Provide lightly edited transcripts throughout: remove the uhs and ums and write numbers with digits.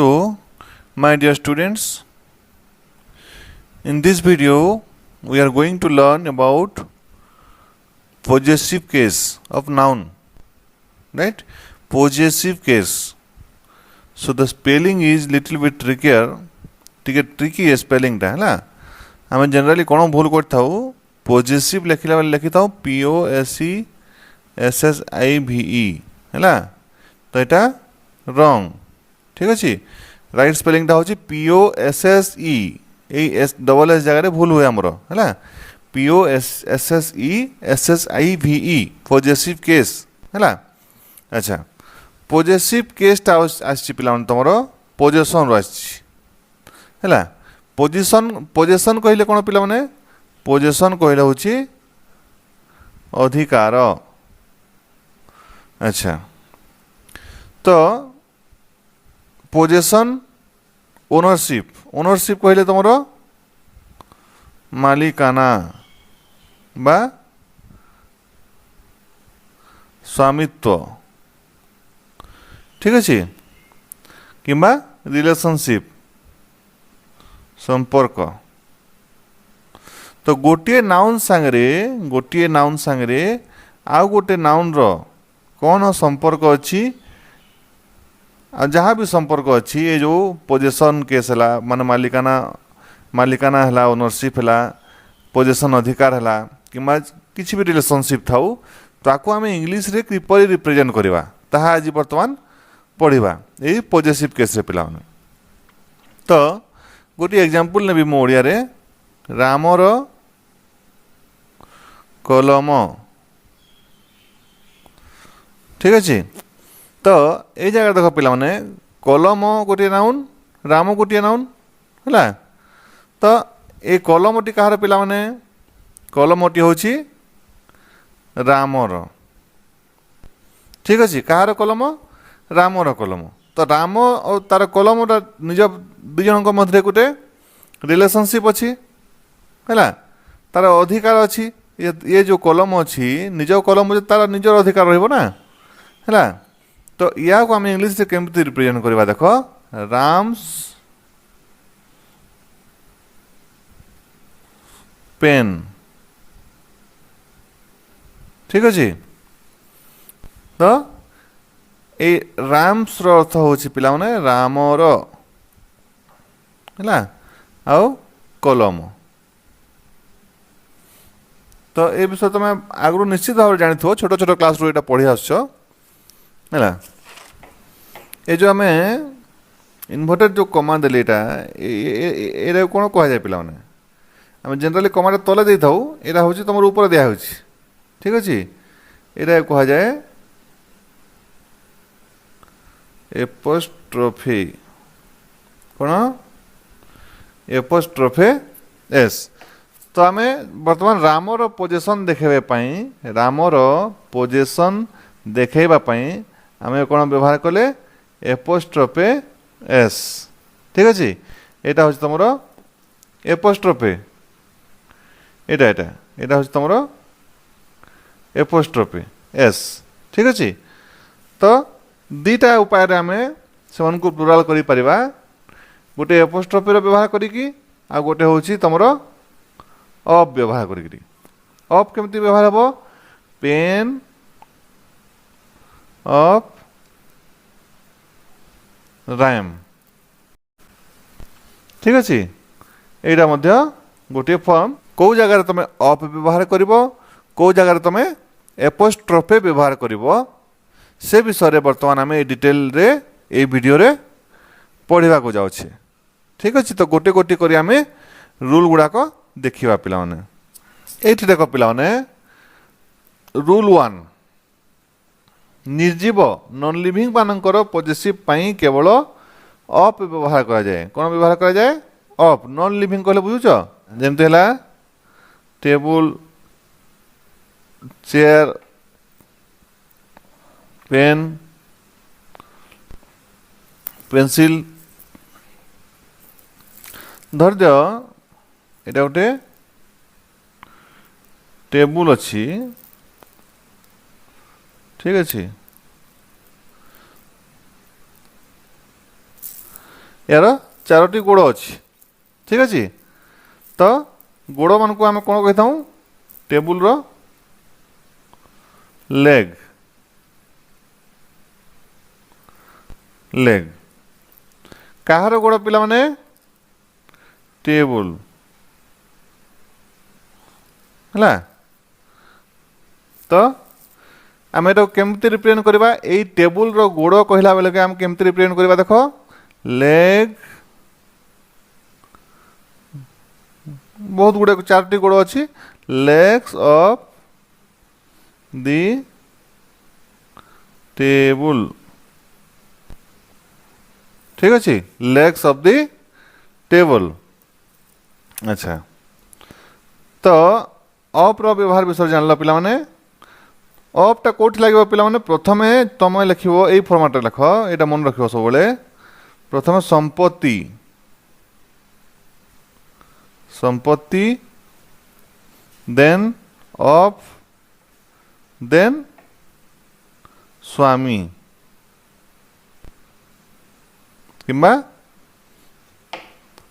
So, my dear students, in this video we are going to learn about possessive case of noun, right? Possessive case. So the spelling is little bit trickier. ଟିକେ tricky है spelling ଟା ହେଲା ଆମେ generally କ'ଣ ଭୁଲ କରିଥାଉ possessive ଲେଖିଲା ବେଳେ ଲେଖିଥାଉ POSSIVE ହେଲା ତ ଏଟା wrong ঠিক ଅଛି राइट स्पेलिंग टा होची POSSE A S double S जगह रे भूल हुए हमर हैला POSSESSIVE पॉजिटिव केस हैला अच्छा पॉजिटिव केस टा आछि पिला मन तमरो पोजेशन रो आछि हैला पोजेशन कहिले कोन पिला माने पोजेशन कहिले होची अधिकार अच्छा तो पोजेशन ओनरशिप कहले तुम मालिकाना बा स्वामित्व ठीक अच्छे कि रिलेशनशिप संपर्क तो गोटे नाउन सांगरे आउ गोटे नाउन रो कौन संपर्क अच्छी जहाँ भी संपर्क अच्छी ये जो पोजेशन केस है माने मालिकाना है ओनरशिप है पोजेशन अधिकार है कि किसी भी रिलेशनशिप थाउ ताको आम इंग्लीश रे किपरि रिप्रेजेंट करवा ताहा आज वर्तमान पढ़ा यही पोजेसिव केस रे पिला तो गोटे एग्जांपल नेबी मो ओडिया रे रामर कलम ठीक अच्छे तो ये जगह देख पिला माने कलम गोटे नाउन राम गोटे नाउन है तो ये कलमटी कहार पिला माने कलमटी होची रामर ठीक अच्छे कहार कलम रामर कलम तो राम और तार कलम निज दुई जन मध्य गोटे रिलेशनशिप अच्छी है तार अधिकार अच्छी ये जो कलम अच्छी निज कलम तार निजर अधिकार रहिबो ना है तो या को आम इंग्लीश से केमती रिप्रेजेंट करवा देख राम्स पेन ठीक अच्छे तो ये राम्स रो अर्थ होची पिला माने रामर है आउ कलम तो ये विषय तुम आगु निश्चित भाव जानी छोट छोट क्लास रू ये पढ़ी आस है ये जो आम इनवर्टेड जो कमा देली ये कौन कह जाए पिला माने आम जनरली कमाटा तले दे था यहाँ हूँ तुम ऊपर दिया ठीक अच्छे यहाँ कह जाए एपोस्ट्रोफी कौन एपोस्ट्रोफे एस तो आम बर्तमान रामर पोजेशन देखेवाई रामर पोजेशन देखेवाई आम कौन व्यवहार कले एपोस्ट्रोफे एस ठीक अच्छे यहाँ हूँ तुम एपोस्ट्रोफे यहाँ हूँ तुम एपोस्ट्रोफे एस ठीक अच्छे तो दीटा उपाय आम से प्लुराल करि परिबा गोटे एपोस्ट्रोफी व्यवहार करिकी आ गोटे होची तुमरो ऑफ व्यवहार करिकी ऑफ केमती व्यवहार हबो पेन ऑफ रैम ठीक अच्छे एटा मध्य गोटे फॉर्म कौ जगह तुम ऑफ व्यवहार करिवो कौ जगह तुम एपोस्ट्रोफे व्यवहार करिवो से विषय में बर्तमान आम डिटेल रे ए वीडियो रे पढ़ा को जाऊे ठीक अच्छे तो गोटे गोटे करी आम रूल गुड़ाक देखा पिला माने एठी देख पिला माने रूल 1 निर्जीव नॉन लिविंग मानकर पॉजिटिव पाई केवल ऑफ व्यवहार करा जाए कौन व्यवहार करा जाए ऑफ नॉन लिविंग कहले बुझुछ जेमते हला टेबल चेयर पेन पेंसिल धर एटा गोटे टेबुल अच्छी ठीक अच्छे यार चारोटी गोड़ अच्छी ठीक अच्छे तो गोड़ मान को आम कौन कही था टेबुल रो लेग लेग कହାର गोड़ पिला माने टेबुल है तो आम ये केमती रिप्रेजेंट करवा यही टेबुल रो गोड़ कहला बेले आम केमती रिप्रेजेंट करवा देख लेग बहुत गुड़े चारोटी गोड़ अच्छी लेग्स ऑफ दी टेबुल ठीक अच्छे लेग्स ऑफ दी टेबल अच्छा तो अप रो व्यवहार विषय जानल पिला माने अप टा कोठी लागिबो पिला माने प्रथमे तुम लिखिबो एई फॉर्मेट रे लिख एटा मन रखिबो सब बेले प्रथमे संपत्ति संपत्ति देन अप देन स्वामी किंबा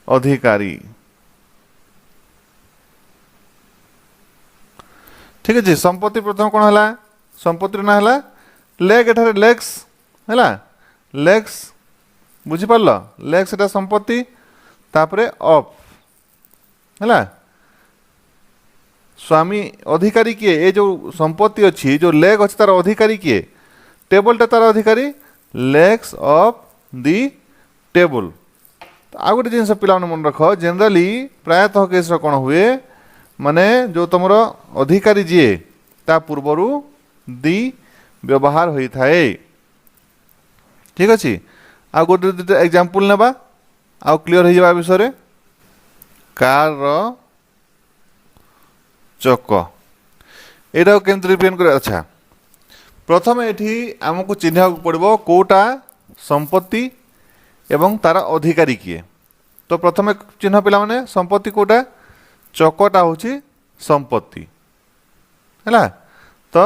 अधिकारी ठीक है संपत्ति प्रथम कौन है संपत्ति ना है लेग एठारे लेग्स है लेग्स बुझीपार लेग्स एटा संपत्ति तापरे अप है स्वामी अधिकारी किए ये जो संपत्ति अच्छी जो लेग अच्छी तार अधिकारी किए टेबलटा तार अधिकारी लेग्स ऑफ दी टेबल आ गोटे जिन पिला मन रख जनराली प्रायतः केस कौन हुए माने जो तुमर अधिकारी जी ता पूर्वर दी व्यवहार होता है ठीक अच्छे आ गोटे दुटा एग्जांपल नेबा आ क्लियर हो जावा विषय कार रो चक एटा केमती रिप्रेजेंट कर अच्छा प्रथम एठी आमको चिन्ह पड़ो कोटा संपत्ति एवं तार अधिकारी किए तो प्रथम चिन्ह पिला माने संपत्ति कोटा चकटा हूँ संपत्ति है तो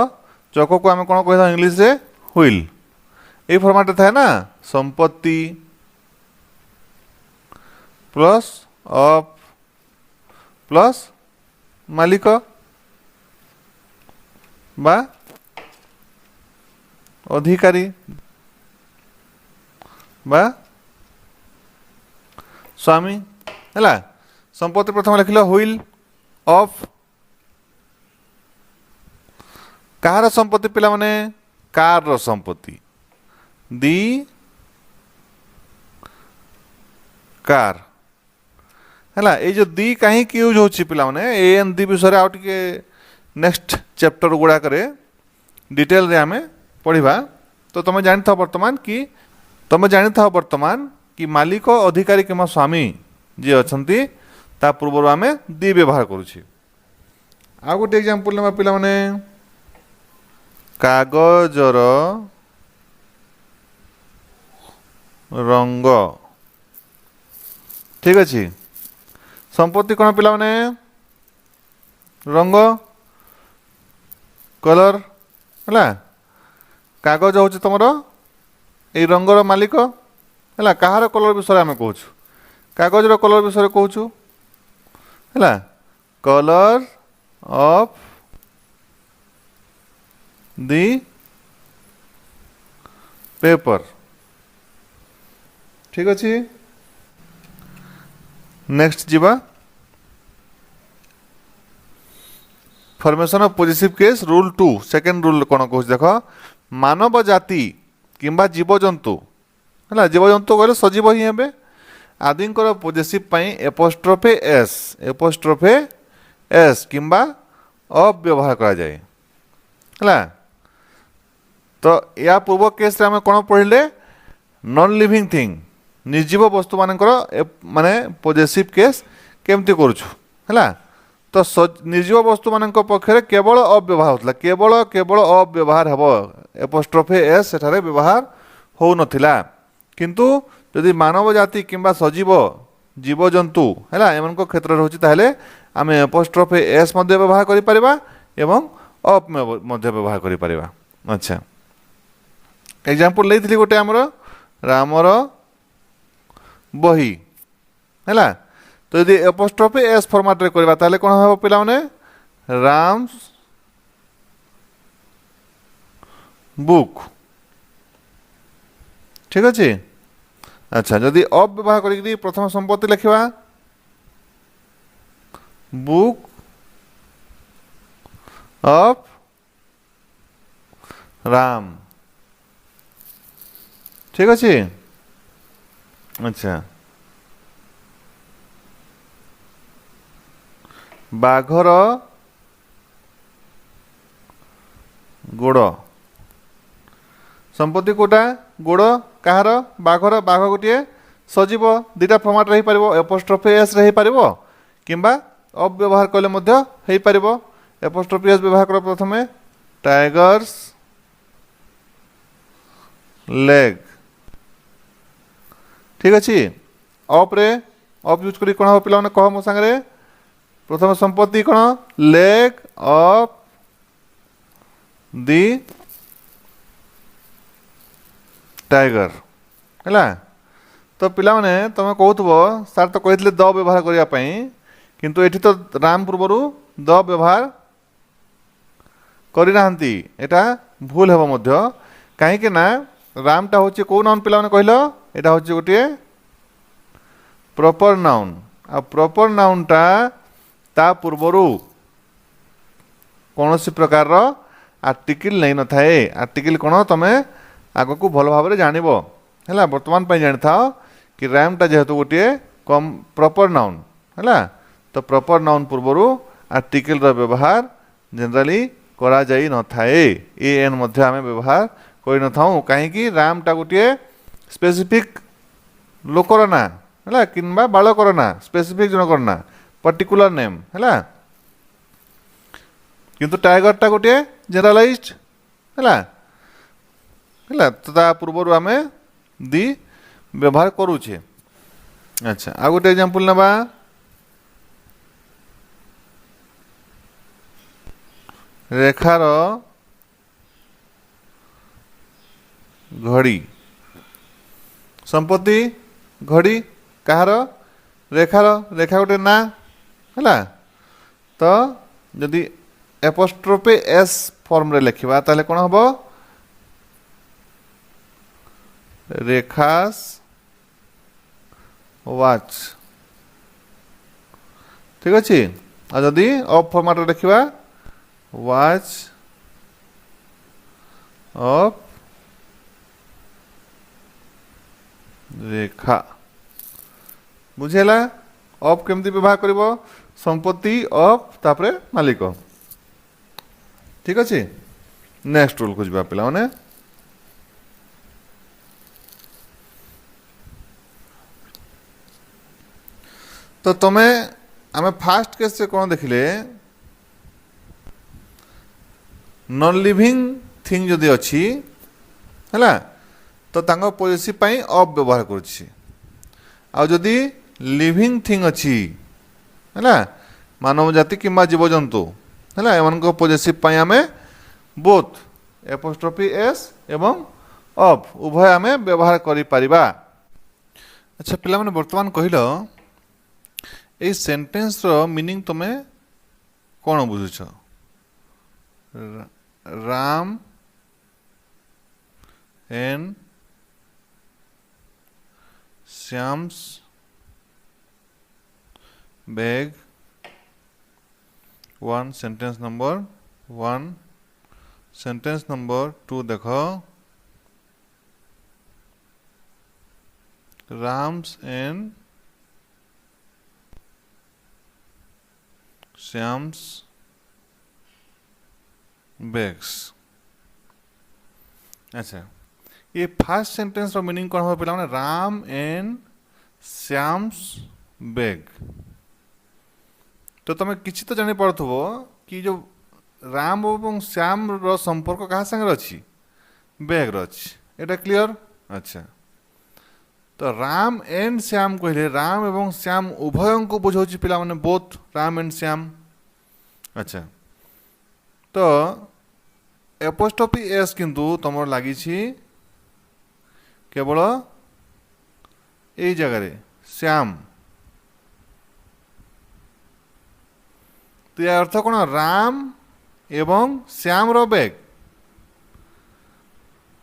चक को आम कौन कही इंग्लीश रे व्हील ये फॉर्मेट था ना संपत्ति प्लस अप प्लस मालिक बा अधिकारी बा स्वामी है संपत्ति प्रथम लिखल व्हील ऑफ कहार संपत्ति पिला माने कार रो संपत्ति दी कार है ये जो दी कहीं यूज होची पिला माने ए एन दी विषय आउ टिके नेक्स्ट चैप्टर गुड़ा करे डिटेल रे आमे पढ़िबा तो तुम जानि था वर्तमान कि तुम जानि था वर्तमान कि मालिक अधिकारी किंवा स्वामी जी अछंती ता पूर्व आम दी व्यवहार करुछि आ गोटे एग्जांपल नेबा पिला माने कागजर रंग ठीक अच्छे संपत्ति कौन पिला माने रंग कलर है कागज हूँ तुम ये रंगर मालिक है कहार कलर विषय आम कहूँ कागजर कलर विषय कहूँ है कलर ऑफ दी पेपर ठीक अच्छे नेक्स्ट जीवा formation of positive case rule 2 second rule कौन कहूँ देख मानव जाति किंबा जीवजंतु है जीवजंतु कहले सजीव ही हे आदिंकर पॉजिटिव एपोस्ट्रोफे एस किंबा अप व्यवहार करा जाए है तो या पूर्व केस रे आम कौन पढ़ले नॉन लिविंग थिंग निर्जीव वस्तु मानकर माने पॉजिटिव केस केमती करूछु है तो निर्जीव वस्तु मान पक्षरे केवल अव्यवहार होता केवल केवल अव्यवहार हम एपोस्ट्रोफे एस सेठारे व्यवहार हो नथिला किंतु यदि मानव जाति किंबा सजीव जीवजंतु है एम क्षेत्र होची ताहले आम एपोस्ट्रोफे एस मध्य व्यवहार करि परिबा एवं अप मध्य व्यवहार करि परिबा अच्छा एग्जांपल लेइथिली गोटे हमर रामर बही है। तो यदि एपोस्ट्रोफी एस फॉर्मेट रे करबा ताले कोन हो पिला माने राम्स बुक। ठीक अच्छे। अच्छा जदि अफ व्यवहार करी प्रथम संपत्ति लिखा बुक ऑफ राम। ठीक अच्छे। अच्छा बाघर गोड़ संपत्ति कोटा गोड़ कहार बाघर बाघ गोटे सजीव दुटा फर्माट रही पारिबो एपोस्ट्रोफी एस रही पारिबो किंबा अफ व्यवहार कले मध्य हेई पारिबो। एपोस्ट्रोफी एस व्यवहार कर प्रथमे टाइगर्स लेग। ठीक अच्छे। अफ रे अफ यूज करी कोन हो पिला माने कह मो संगे प्रथम संपत्ति कोन लेग ऑफ दी टाइगर है। तो पिला माने तुम कहथबो सर तो कहते द व्यवहार करिया पई किंतु एठी तो राम पूर्वरु द व्यवहार करि नाहंती एटा भूल हेबो मध्य काहे के ना रामटा होचे को नाउन पिला माने कहलो एटा होचे गोटे प्रॉपर नाउन आ प्रॉपर नाउन टा ता पूर्वरु कौन सी प्रकार रो आर्टिकल नहीं न थाए। आर्टिकल कोन तमे आगो को भल भाव जानबो है। वर्तमान पे जानी था कि रैमटा जेहेतु गोटे कम प्रॉपर नाउन है तो प्रॉपर नाउन पूर्वरु आर्टिकल रो व्यवहार जनरली करा जाई न थाए। ए एन मध्य आमे व्यवहार कोइ न थाउ काहे कि रामटा गोटे स्पेसिफिक लोकर ना है किंबा बालकर ना स्पेसिफिक जनकर ना पर्टिकुलर नेम है किंतु टाइगर टा गोटे जनरलाइज्ड है तो ता पूर्वर आमे दी व्यवहार करूचे। अच्छा आ गोटे एग्जांपल नबा रेखार घड़ी संपत्ति घड़ी कहार रेखार रेखा गोटे ना है तो जदि एपोस्ट्रोफी एस फॉर्म रे लिखिबा ताले कोन हबो रेखास वाच। ठीक अच्छे। आ जदि ऑफ फॉर्मेट रे लिखिबा वाच ऑफ रेखा। बुझेला ऑफ केमती व्यवहार करिवो संपत्ति ऑफ तापरे मालिक। ठीक अच्छे। नेक्स्ट रूल को जबा पिला माने तो तमे आमे फास्ट केस से कौन देखिले नॉन लिविंग थिंग जदि अच्छी है तो तांको पॉलिसी पाई ऑफ व्यवहार करुछि आ जदि लिविंग थिंग अच्छी है मानव जाति किंबा जीवजंतु है एमान पॉलिसी पाई आमे बोथ एपोस्ट्रोफी एस एवं ऑफ उभय आमे व्यवहार करि परिबा। अच्छा पिला माने वर्तमान कहिलो ए सेंटेंस रो मीनिंग तमे कौन बुझुछ Ram and Shyam's bag one sentence number 1 sentence number 2 देखो राम्स एंड श्याम्स बैग्स। अच्छा ये फर्स्ट सेंटेंस रो मीनिंग कौन हो पिला माने राम एंड श्याम्स बैग। तो तुम किसी तो जानी पड़थबो कि जो राम और श्याम रो संपर्क कहा संगे अच्छी बैग रो अच्छी एटा क्लियर। अच्छा तो राम एंड श्याम कहले राम एवं श्याम उभय को बुझाऊँ पिला माने बोथ राम एंड श्याम। अच्छा तो एपोस्ट्रोफी एस किंतु तुम लगी केवल এই জায়গায় শ্যাম তো এর অর্থ কোন রাম এবং শ্যামর বেগ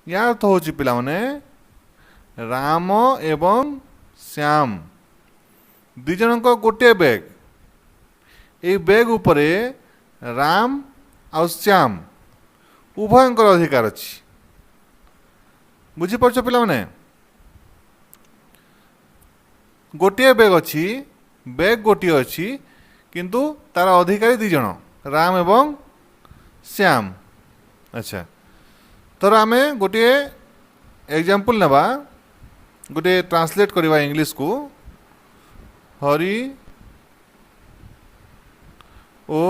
ইয়ার অর্থ হচ্ছে পিলাମାନେ রাম এবং শ্যাম দুই জଣଙ୍କ ଗୋଟିଏ ବେଗ এই ବେଗ ଉପରେ ରାମ ଆଉ ଶ୍ୟାମ ଉଭୟଙ୍କର ଅଧିକାର ଅଛି ବୁଝିପାରୁଛ ପିଲାମାନେ ଗୋଟିଏ ବେଗ ଅଛି ବେଗ ଗୋଟିଏ ଅଛି କିନ୍ତୁ ତାର ଅଧିକାରୀ ଦୁଇ ଜଣ ରାମ ଏବଂ ଶ୍ୟାମ ଆଚ୍ଛା तर आम गोटे एग्जाम्पल नेबा गोटे ट्रांसलेट करवा इंग्लिश को हरि ओ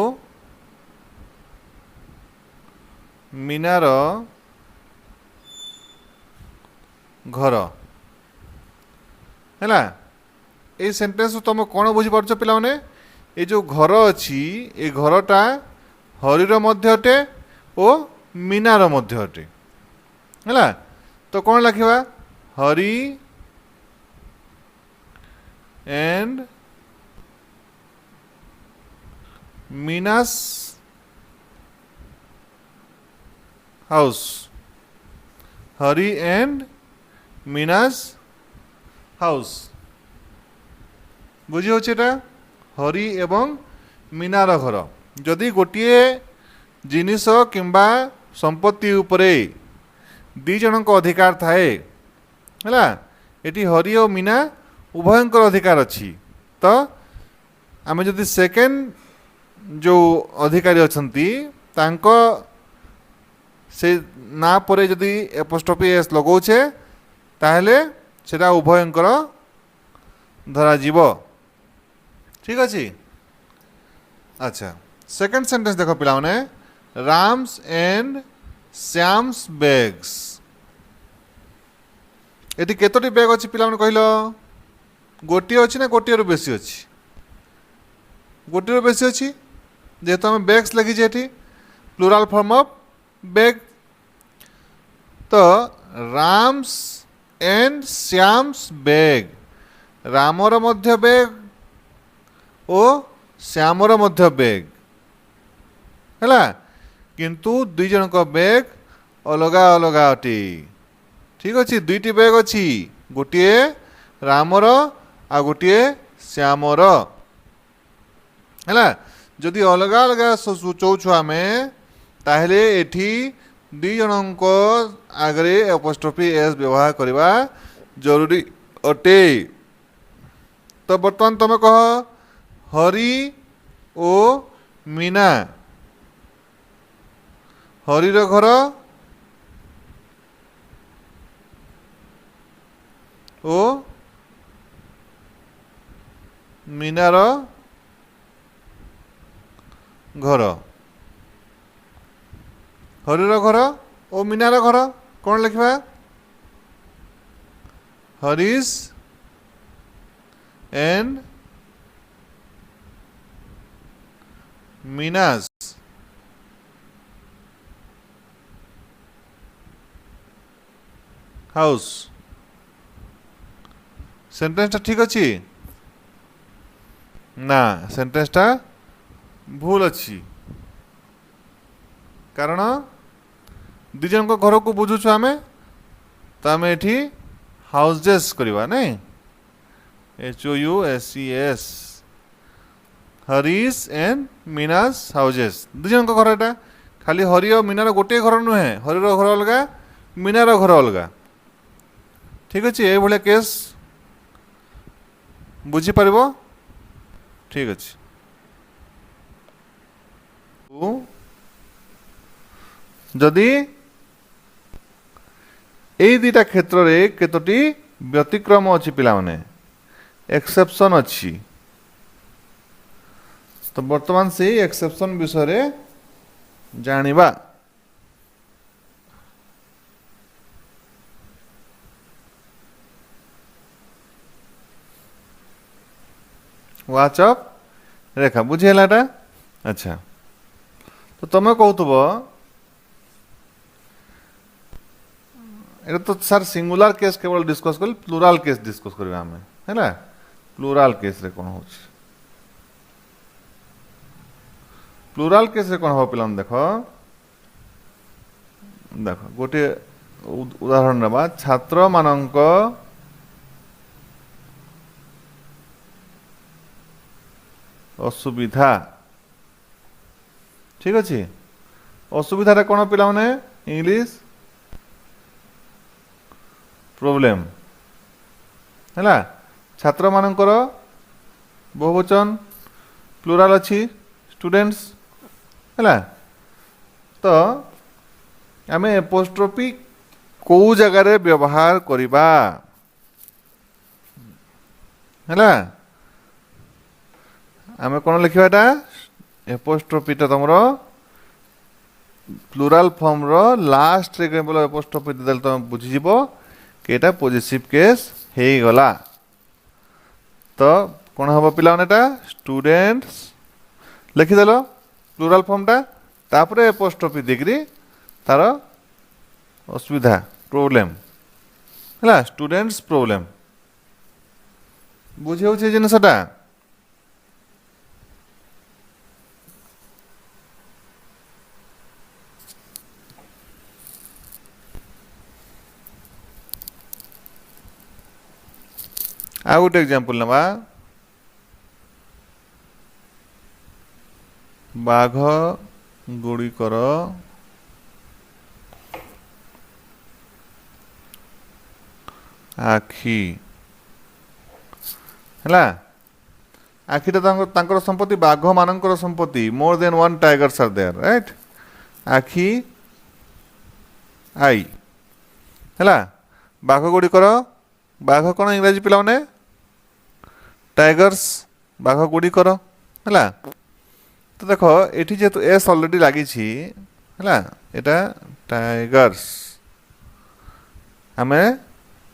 मीनार घर है ये सेंटेंस तुम कौन बुझीपार पिला माने ये जो घर अच्छी ये घरटा हरिर मध्य अटे ओ मीनार मध्य अटे है तो कौन लिखा Hari and Meena's house Hari and Meena's house बुझी होता हरि एवं मीनार घर जदि गोटे जिनिस किंबा संपत्ति उपरे दी जन को अधिकार थाए है ये हरि और मीना उभयंकर अधिकार अच्छी तो आम जदि सेकेंड जो अधिकारी अच्छा से ना परे जदि एपोस्ट्रोफी एस लगौछे ताहले सेटा उभयंकर धरा जीव ठीक अच्छे अच्छा सेकेंड सेंटेंस देख पिला माने राम्स एंड श्याम्स बैग्स ये केतोटी बैग अच्छी पिला कहल गोटे अच्छी ना गोटे रु बेसी अच्छी गोटे रु बेसी अच्छी जेहेतु आम बैग्स लगिचे ये प्लूराल फॉर्म ऑफ बैग तो राम्स एंड श्याम्स बैग रामर मध्य बैग ओ श्यामर मध्य बैग है किंतु दुई जन को बैग अलगा अलगा अटे ठीक अच्छे दुईटी बैग अच्छी गोटे रामर आ गोटे श्यामर है जदि अलगा अलगा सोचौछु आम ताहले एठी दुई जन को आगे एपोस्ट्रोफी एस व्यवहार करवा जरूरी अटे तो बर्तमान तुम कह हरि ओ मीना हरिर घर ओ मीनार घर हरिर घर ओ मीनार घर कौन लिखा हरीश एंड मीनास हाउस सेंटेंसटा ठीक अच्छी ना सेंटेंसटा भूल अच्छी कारण दुई जन घर को बुझुछु आम तो आम ये हाउसेस करवा नहीं HOUSES Harish and Meena's houses दुई जन घर एटा खाली हरि और मीनार गोटे घर नुहे हरिर घर अलग मीनार घर अलग ठीक अच्छे ये भाया केस बुझीपार ठीक अच्छे जदि यही दुईटा क्षेत्र में केतोटी व्यतिक्रम अच्छी पिला माने एक्सेप्शन अच्छी तो वर्तमान से एक्सेप्शन विषय जानिबा व्हाट्सअप रेखा बुझेलाटा अच्छा तो तुम कहतुब एटा तो सर सिंगुलर केस केवल डिस्कस कर प्लुराल केस डिस्कस करबा हमें हैला प्लुराल केस रे कोन होछ प्लुराल केस रे कोन हो पिलान देखो देखो गोटे उदाहरण नेबा छात्र मानक असुविधा ठीक अच्छे असुविधा कौन पिला माने इंग्लिश प्रोब्लेम है छात्र मानकर बहुवचन प्लुराल अच्छी स्टूडेंट्स है तो आम एपोस्ट्रोफी कौ जगार व्यवहार करवा है आम कौन लिखा एपोस्ट्रोफीटा तुम प्लुराल फॉर्म रो लास्ट रे केवल एपोस्ट्रोफी देल तुम बुझीज कि एटा पॉजिटिव केस हे गला तो कौन हम पिला स्टूडेंट्स लिखिदेल प्लुराल फॉर्मटा तापर एपोस्ट्रोफी देकरी तार असुविधा प्रोब्लेम है स्टूडेंट्स प्रोब्लेम बुझे होचे जिनसटा आ गोटे एग्जांपल नवा बाघ गुड़िकर आखि है आखिटा तांकर संपत्ति बाघ मानकर संपत्ति मोर then one tigers are there right आखि आई है बाघ गुड़िकर बाघ कौन इंग्राजी पिला माने टाइगर्स बाघ गुड़िकर है तो देख ये जेहेतु एस ऑलरेडी लगी है एटा टाइगर्स आम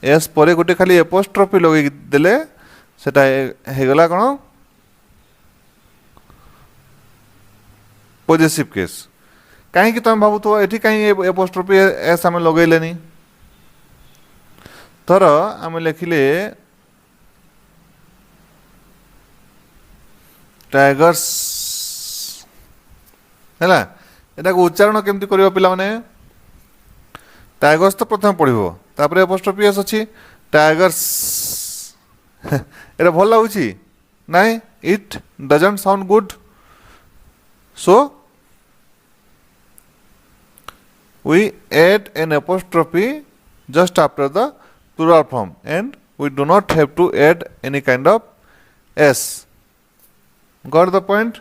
एस पर गोटे खाली एपोस्ट्रोफी लगे देले सेटा हेगला कौन पॉजिटिव केस कहीं तुम भावुथ ये कहीं एपोस्ट्रोफी एस आम लगेलेनी धर आम लिखिले टाइगर्स है एटा को उच्चारण केमती करियो पिला माने टाइगर्स तो प्रथम पढ़िबो तापर एपोस्ट्रोफी एस अछि टाइगर्स एटा भल लागुची नाइ it doesn't sound good so we add an apostrophe just after the plural form and we do not have to add any kind of s. Got the point?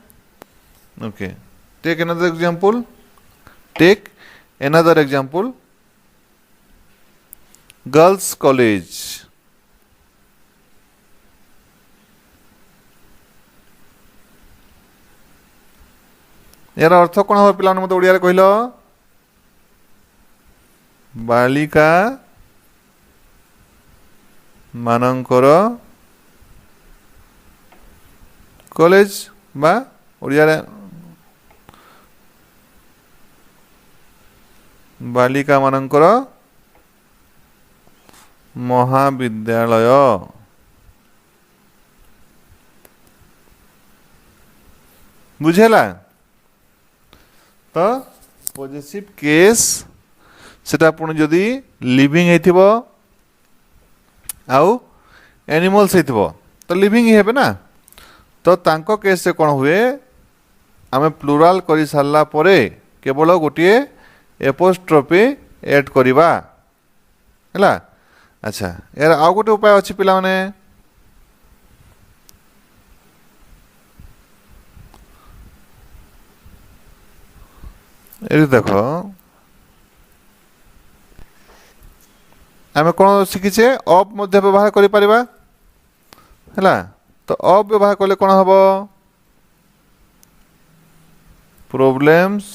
Okay. Take another example. Take another example. Girls college. यार अर्थ कौन हम पिला मत ओडिया कहल बालिका मानकर college बा ओडिया बालिका मानकर महाविद्यालय बुझेला तो पॉजिटिव केस सेटा पुणी जदि लिविंग हेथिबो आउ एनिमल्स हेथिबो तो लिविंग ही हेबे ना तो तांको केस से कौन हुए आमे प्लुराल करि सारला परे केवल गोटे एपोस्ट्रोफी ऐड करिबा हैला अच्छा यार आउ गोटे उपाय अछि पिला माने ए देखो आम कौन शिखीचे अप मध्य व्यवहार करि परिबा हैला तो अप व्यवहार कले कौन हम प्रॉब्लम्स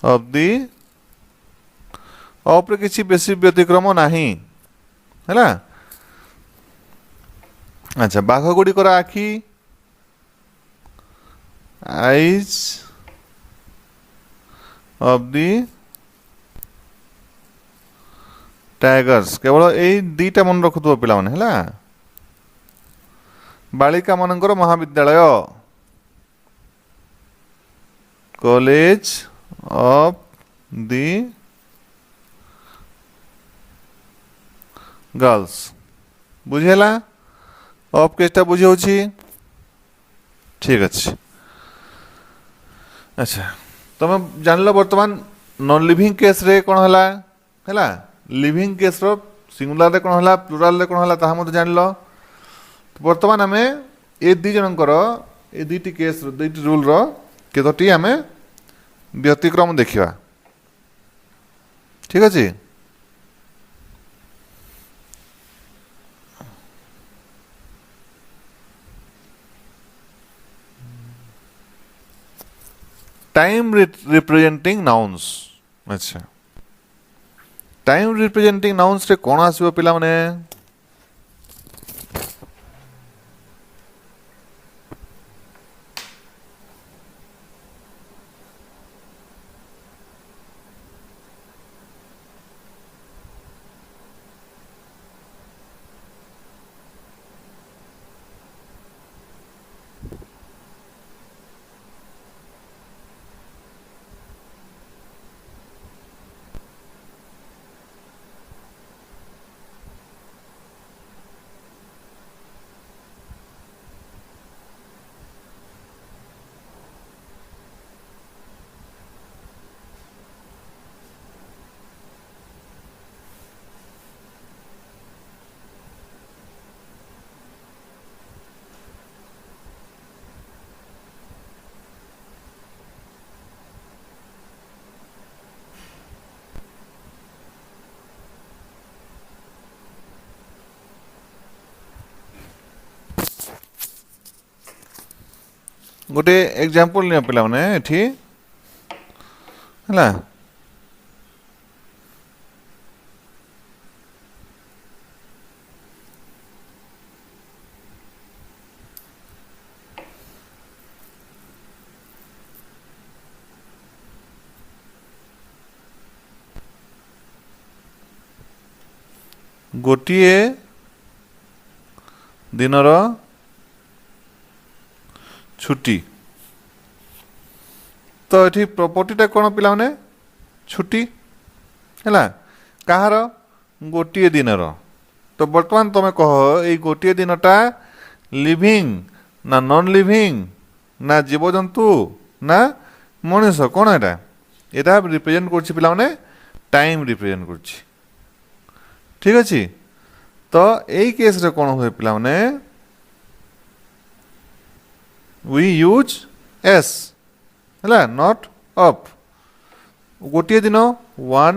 ऑफ दी अप रे किछि बेसी व्यतिक्रम नाही हैला अच्छा बाघ गुड़ी कर आखि आईज ऑफ दी टाइगर्स केवल यही दुईटा मन रखुव पिला माने हैला बालिका मानकर महाविद्यालय कॉलेज ऑफ दी गर्ल्स बुझेला ऑफ केसटा बुझे होची ठीक अच्छे अच्छा तुम जान लो बर्तमान नॉन लिविंग केस रे कौन है लिविंग केस रो सिंगुलर रे कौन है प्लुराल रे कौन है ताहा मते जान लो तो बर्तमान आम ए दी जनकर ए दुईटी केस दुईटी रूल रो केतोटी आम व्यतिक्रम देखा ठीक अच्छे टाइम रिप्रेजेंटिंग नाउन्स अच्छा टाइम रिप्रेजेंटिंग नाउन्स रे कौन आसो पिला माने गोटे एग्जांपल नियो पिला माने एठी हला गोटिए दिनर छुट्टी तो ये प्रॉपर्टीटा कौन पिला माने छुट्टी है कहार गोटे दिन तो बर्तमान तुम कह ये गोटे दिनटा लिविंग ना नॉन लिविंग ना जीवजंतु ना मनीष कौन एटा एटा रिप्रेजेंट करछि पिला माने टाइम रिप्रेजेंट करछि ठीक अच्छे तो यही केस रे कौन हुए पिला माने we use s है not of गोटे दिन वन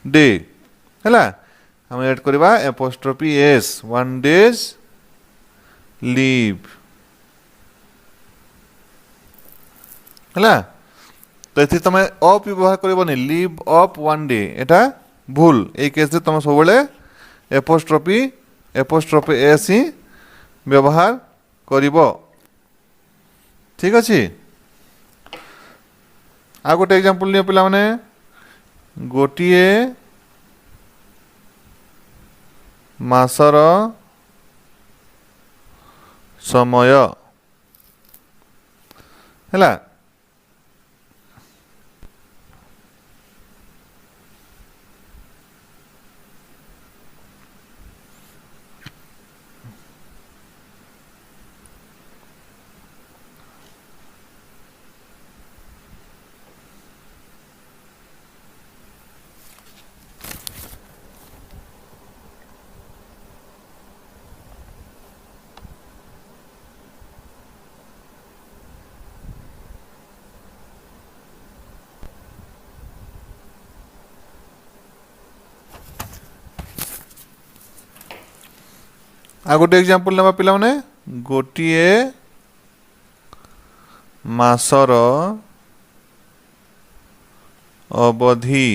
डे है हम ऐड करवा apostrophe S one days leave है तो ये तुम अफ व्यवहार करबनी लीव अफ वन डे एटा भूल ये केस तुम सब एपोस्ट्रोफी एस ही व्यवहार करिब ठीक अच्छे आ गोटे एग्जांपल नियो पिला माने गोटिए मासर समय है आ गोटे एग्जांपल नेबा पिला माने गोटिए मासर अवधि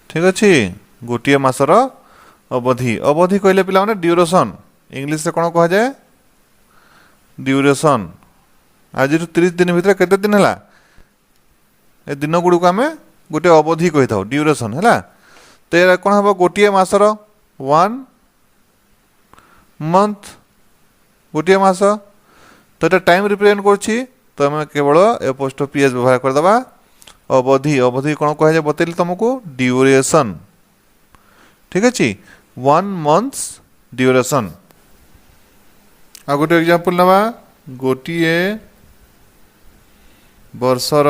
ठीक अच्छे गोटे मासर अवधि अवधि कहले पिला माने ड्यूरेशन इंग्लिश रे कोन कहा जाए ड्यूरेशन आज 30 दिन भीतर केते दिन हला ए दिन गुड़ को आम गोटे अवधि कही था ड्यूरेशन है। तो ये कौन हम गोटे मासर 1 मंथ गोटे मास। तो ये टाइम रिप्रेजेंट करछि तो आम केवल एपोस्ट्रोफी एस व्यवहार करदे। अवधि अवधि कौन कहे बतैली तुमको ड्यूरेशन। ठीक अच्छे 1 मंथ्स ड्यूरेशन। आ गोटे एग्जांपल नवा गोटे वर्षर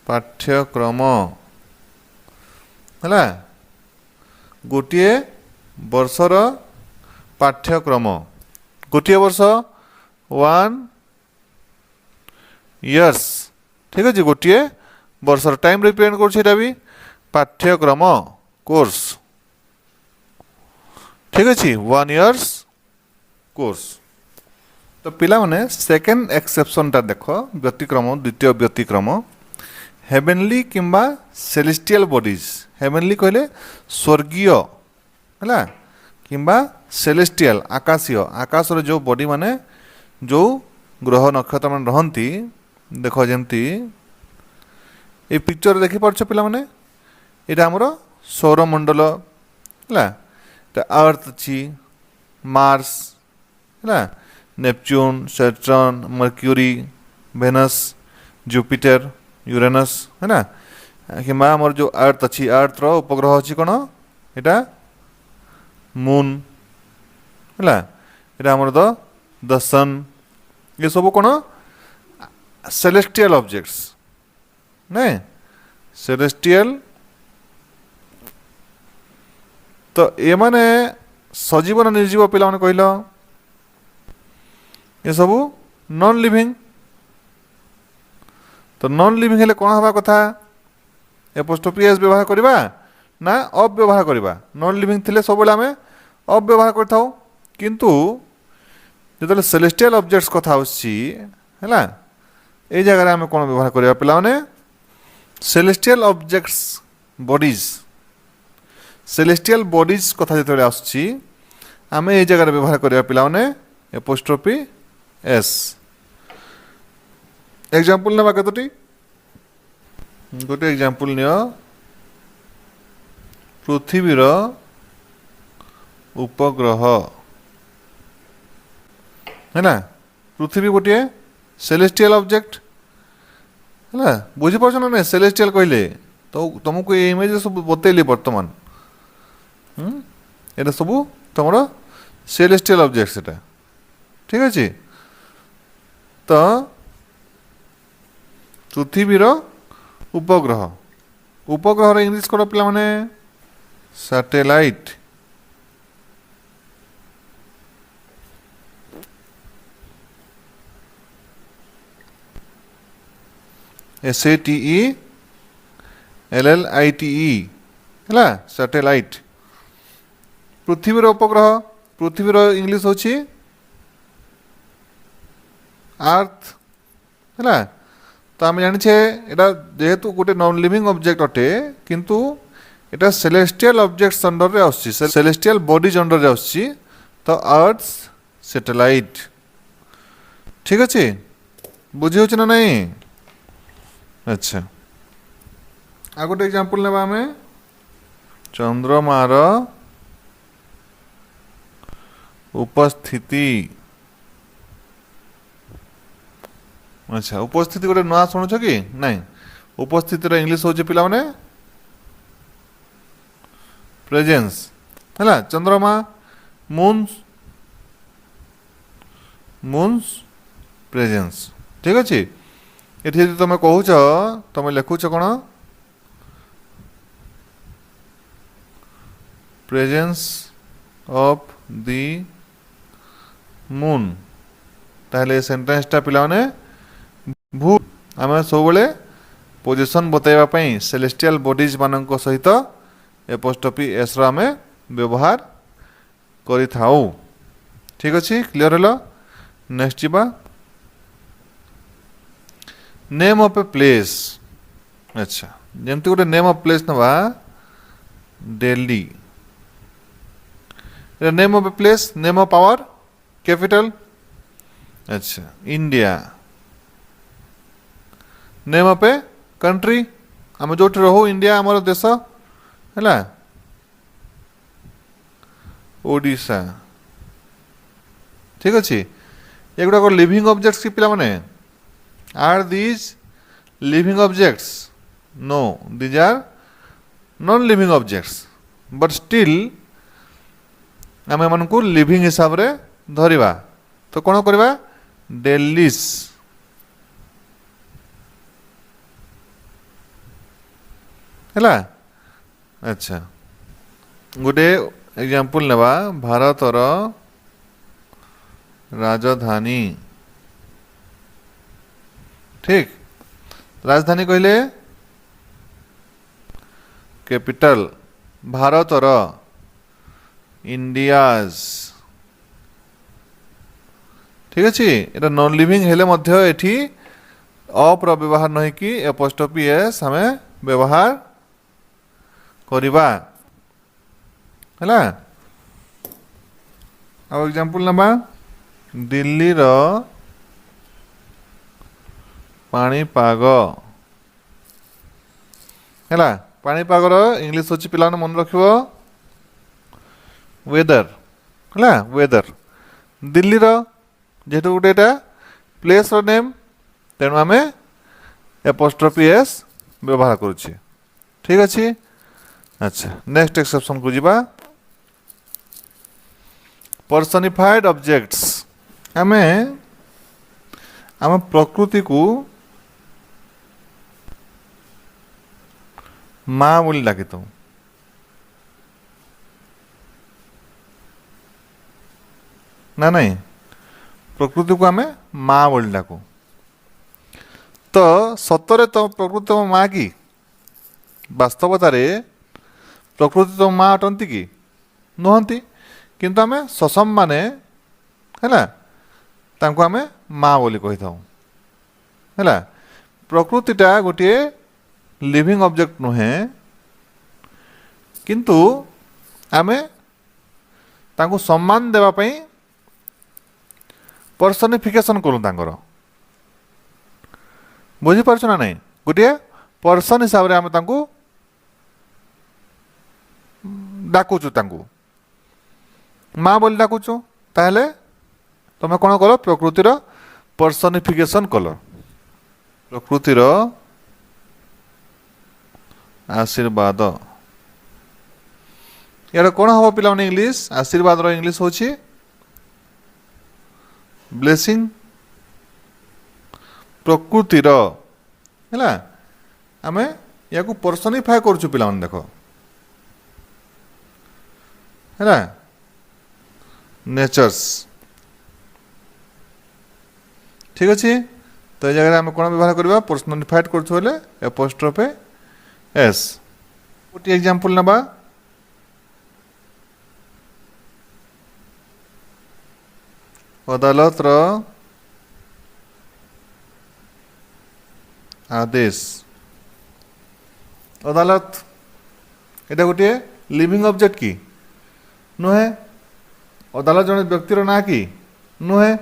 पाठ्यक्रम है। गोटे वर्षर पाठ्यक्रम गोटे वर्ष 1 इयर्स। ठीक अच्छे गोटे वर्षर टाइम रिप्रेजेंट कर भी पाठ्यक्रम कोर्स। ठीक अच्छे 1 इयर्स कोर्स। तो पिला माने सेकेंड एक्सेप्शन टा देख व्यतिक्रम द्वितीय व्यतिक्रम हेवेनली किंबा सेलेस्टियल बॉडीज। हेवेनली कहले स्वर्गीय है किंबा सेलेस्टियल आकाशीय आकाशर जो बॉडी माने जो ग्रह नक्षत्र मान रहंती देख जमती ये पिक्चर देखि पारछ पिला माने एटा हमर सौरमंडल है। अर्थ अच्छी मार्स है Neptune Saturn Mercury Venus Jupiter Uranus है ना कि आमर जो अर्थ अच्छी अर्थ रो उपग्रह अच्छी कौन एटा मून है आमर द सन ये सब कौन सेलेस्टियल ऑब्जेक्ट्स नहीं सेलेस्टियल। तो ये माने सजीवन निर्जीव पिला माने कहल ये सब नॉन लिविंग। तो नॉन लिविंग हेले कौन हवा कथा एपोस्ट्रोफी एस व्यवहार करवा ना अफ व्यवहार करवा। नॉन लिविंग थिले सब आम अफ व्यवहार करता किंतु जो सेलेस्टियल ऑब्जेक्ट्स कथा है ये जगह आम कौन व्यवहार करवा पिला माने celestial objects bodies celestial bodies कथा जो आम ये जगह व्यवहार करवा पिला माने एपोस्ट्रोफी एस। एग्जांपल ना कतोटी गोटे एग्जांपल नियो पृथ्वीर उपग्रह है ना। पृथ्वी गोटे सेलेस्टियल ऑब्जेक्ट है बुझी पार्छ ना नहीं सेलेस्टियल कहले तो तुमको ये इमेज सब बतैली बर्तमान ये सब तुम सेलेस्टियल ऑब्जेक्ट्स एटा। ठीक अच्छे तो पृथ्वीर उपग्रह उपग्रह इंग्लिश कौन पिला माने सैटेलाइट। SATELLITE है सैटेलाइट। पृथ्वीर उपग्रह पृथ्वीर इंग्लिश होची अर्थ है। तो आम जाने एटा जेहेतु गोटे नॉन लिविंग ऑब्जेक्ट अटे किंतु एटा सेलेस्टियल ऑब्जेक्ट्स अंडर रे आउछि सेलेस्टियल बॉडीज अंडर रे आउछि तो अर्थ सैटेलाइट। ठीक अच्छे बुझी होछि ना नहीं। अच्छा आ गोटे एग्जांपल नेबा आमे चंद्रमार उपस्थिति। अच्छा उपस्थिति गोटे नुआ शुणुछ कि नहीं उपस्थितिर इंग्लिश होची पिला माने प्रेजेंस है। चंद्रमा मून्स मून्स प्रेजेंस। ठीक अच्छे ये तुम कहूच तुम लिखुच कौन प्रेजेंस ऑफ दी मून ताहले सेंटेंसटा पिला माने भू आम सब पोजिशन बतैवाई सेलेस्टियल बॉडीज मान सहित एपोस्ट्रोफी एस आम व्यवहार करि थाउ। ठीक अच्छे क्लियर है। नेक्स्ट जीवा नेम ऑफ ए प्लेस। अच्छा जमती गोटे name of place Nava Delhi name of a place name of our capital. अच्छा India name of a country आम जो रहू इंडिया आमर देश है ओडिशा ठीक अच्छे ये गुड़ाक लिविंग ऑब्जेक्ट्स कि पिला माने are these living objects no these are non living objects but still आम एम को लिविंग हिसाब रे धरिबा तो कौन करवा डेलीज है अच्छा गोटे एग्जांपल नेबा भारतर राजधानी ठीक राजधानी कहले कैपिटल भारतर इंडियाज ठीक अच्छे ये नॉन लिविंग हेले मध्य एठी अपर व्यवहार नहीं कि एपोस्ट्रोफी एस हमें व्यवहार करिबा है आउ एग्जांपल नबा दिल्ली रो पाणीपाग है पाणीपाग इंग्लीश होची पिला मन रखिबो वेदर है वेदर दिल्ली रो जेहेतु गोटे प्लेस रो नेम तेणु आम एपोस्ट्रोफी एस व्यवहार करुचे ठीक अच्छे अच्छा नेक्स्ट एक्सेप्शन को जीवा पर्सनिफाइड ऑब्जेक्ट्स आम आम प्रकृति को माँ बोली डाकी तो ना नहीं प्रकृति को आम माँ बोली डाकू तो सतरे तो प्रकृति तुम माँ की वास्तवतार प्रकृति तुम माँ अटंती कि नुहति किंतु आम ससम माने है तांको आम माँ बोली कही था है प्रकृतिटा गोटे लिविंग ऑब्जेक्ट नुहे किंतु आम तांको सम्मान देवा पई पर्सनिफिकेशन करूँ तांकर बुझी पारछ ना नहीं गोटे पर्सन हिसाब रे आम तांको डाकुचु तांको माँ बोली डाकुचु ताहले तुम कौन कल प्रकृतिर पर्सनिफिकेशन कल प्रकृतिर आशीर्वाद यार कौन हम पिला इंग्लीश आशीर्वाद इंग्लीश होची ब्लेसिंग प्रकृतिर है आम या पर्सनिफाए करुचु पिला देख है नेचर्स ठीक अच्छे तो ये जगह आम कौन व्यवहार करवा पर्सनिफाइड करें एपोस्ट्रोफे एस गोटे एग्जांपल नबा अदालत रो आदेश अदालत एटा गोटे लिविंग ऑब्जेक्ट की नुहे अदालत जन व्यक्तिर ना कि नुहे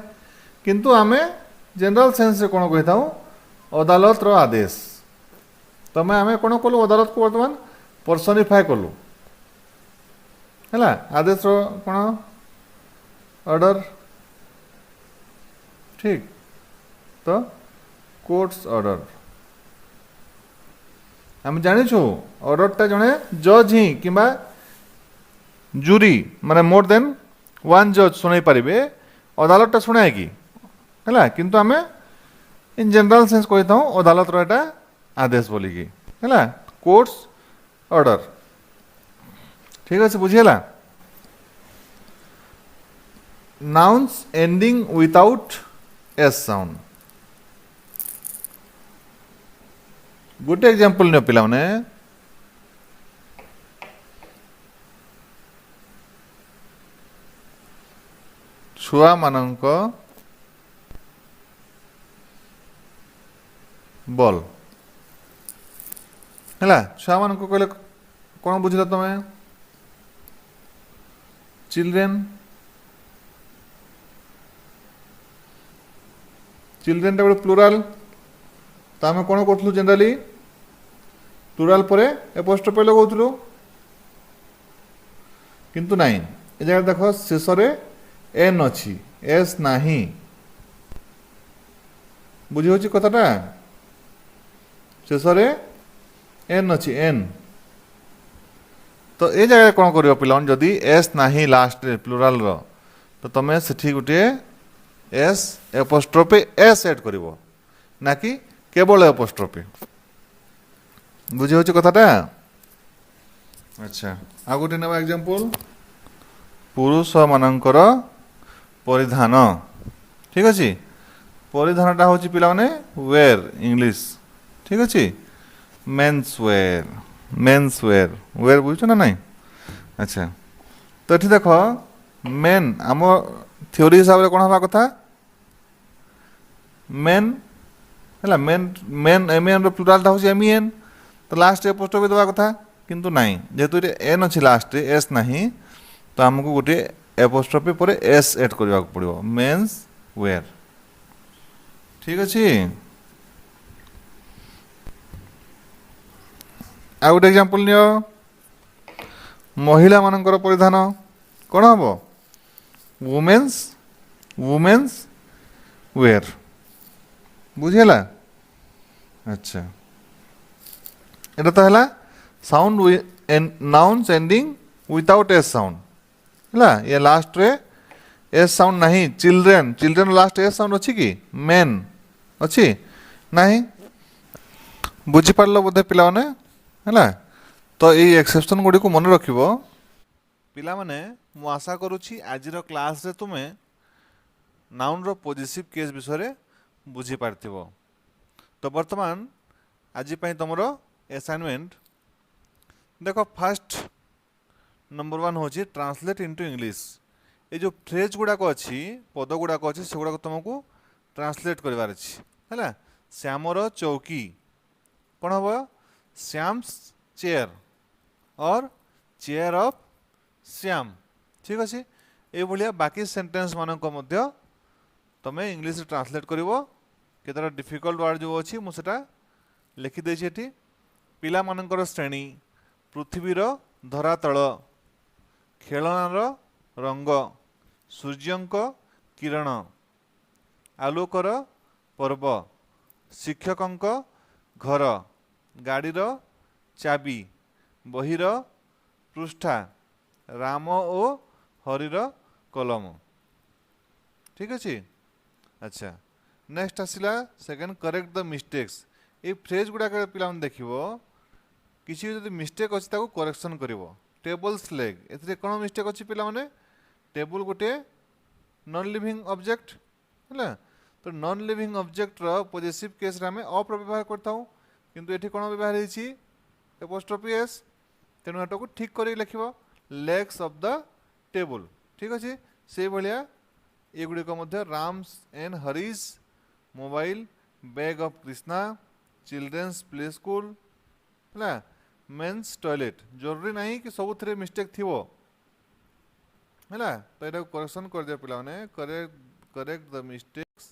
किंतु आमे जनरल सेंस रे कौन कही था अदालत रो आदेश तमें आम कौन कलु अदालत को बर्तमान पर्सनिफाए कलु है आदेश रो कौन ऑर्डर ठीक तो कोर्ट्स ऑर्डर आम जानिछु ऑर्डरटा जड़े जज ही कि जूरी माने मोर देन वन जज शुणाई पारे अदालतटा शुणाए कि है किंतु आम इन जनरल सेंस कही था अदालत रा आदेश बोलिकी है कोर्ट्स ऑर्डर ठीक अच्छे बुझीगला nouns ending without s sound गोटे एग्जांपल ने पिला माने छुआ मानक बल है छुआ मान कहले कौन बुझल तुम्हें चिल्ड्रेन चिल्ड्रेन टा गोटे प्लुराल तो आम कौन करूँ जनराली प्लुराल पर एपोस्ट्रोफी लगाउथुलु किंतु नाही ए जगह देख शेष एन अच्छी एस नाही बुझी होची कथाटा शेष एन अच्छी एन तो ये जगह कौन कर पिला जदि एस नाही लास्ट प्लुराल रो तो तुम से गोटे एस एपोस्ट्रोफी एस एड कर ना कि केवल एपोस्ट्रोफी बुझी होची कथाटा अच्छा आ गोटे नवा एग्जांपल पुरुष मानकर परिधान ठीक अच्छे परिधानटा हूँ पिला माने वेयर इंग्लिश ठीक अच्छे मेन्स वेयर वेयर बुझ ना नहीं अच्छा तो ये देख मेन आम थ्योरी हिसाब से कौन हवा कथा मेन है मेन मेन एम प्लुराल हूँ एम तो लास्ट एपोस्ट्रोफी देवा कथा किंतु नहीं जेहेतु ये एन अच्छी लास्ट एस नहीं तो आमको गोटे एपोस्ट्रोफी पर एस एड करने पड़ो मेन्स वेयर ठीक अच्छे आ गोटे एग्जांपल नियो महिला मानकर परिधान कौन हम वुमेन्स वेयर बुझीगला अच्छा एटा तो है sound nouns ending without s sound है ये लास्ट रे एस साउंड नहीं चिल्ड्रेन लास्ट एस साउंड अच्छी कि मेन अच्छी नहीं बुझीपार बोधे पिला माने है तो ये एक्सेप्शन गुड़ी को मन रख पिला माने मु आशा करुच्ची आज क्लास रे तुमे नाउन रो पॉजिटिव केस विषय बुझी पारथिबो तो वर्तमान आज तुमरो असाइनमेंट देखो फर्स्ट नंबर 1 होची ट्रांसलेट इनटू इंग्लिश ये जो फ्रेज गुड़ाक अच्छी पद गुड़ाक अच्छी से गुड़ाक तुमको ट्रांसलेट करार है श्यामर चौकी कौन हम श्याम्स चेयर और चेयर ऑफ श्याम ठीक अच्छे ये बाकी सेंटेंस मानक तुम इंग्लिश ट्रांसलेट कर केतटा डिफिकल्ट वर्ड जो अच्छी मुझे लिखिदे पिला मानकर श्रेणी पृथ्वीर धरातल खेलनार रंग सूर्यंक किरण आलोकर पर्व शिक्षकंक घर गाड़ीर चाबी बहीर पृष्ठा राम ओ हरिर कलम ठीक अच्छे अच्छा नेक्स्ट आसला सेकेंड करेक्ट द मिस्टेक्स ये फ्रेज गुड़ाक पिला देखो किसी जो मिस्टेक अच्छी ताको करेक्शन कर टेबल्स लेग ए कौन मिस्टेक अच्छी पिला माने टेबल गोटे नॉन लिविंग ऑब्जेक्ट है तो नॉन लिविंग ऑब्जेक्ट रो पॉजिटिव केस रे हमें अप व्यवहार करता हूँ किंतु ये कौन व्यवहार होती एपोस्ट्रोफी एस तेणु एटा को ठीक कर लिख लेग्स ऑफ द टेबल ठीक अच्छे से भाया ये गुड़िक Ram's and Hari's mobile bag of Krishna children's play school है मेन्स टॉयलेट जरूरी नहीं कि सब थे मिस्टेक थी है तो ये करेक्शन कर दिया पिला ने correct the mistakes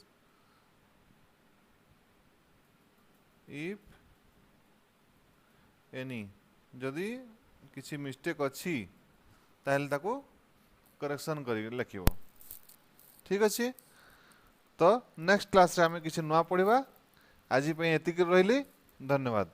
if any जदि किसी मिस्टेक अच्छी ताहले ताको करेक्शन कर लिख ठीक अच्छे तो नेक्स्ट क्लास रे आमे किसी नुआ पढ़िबा आज एतिक रहिली धन्यवाद।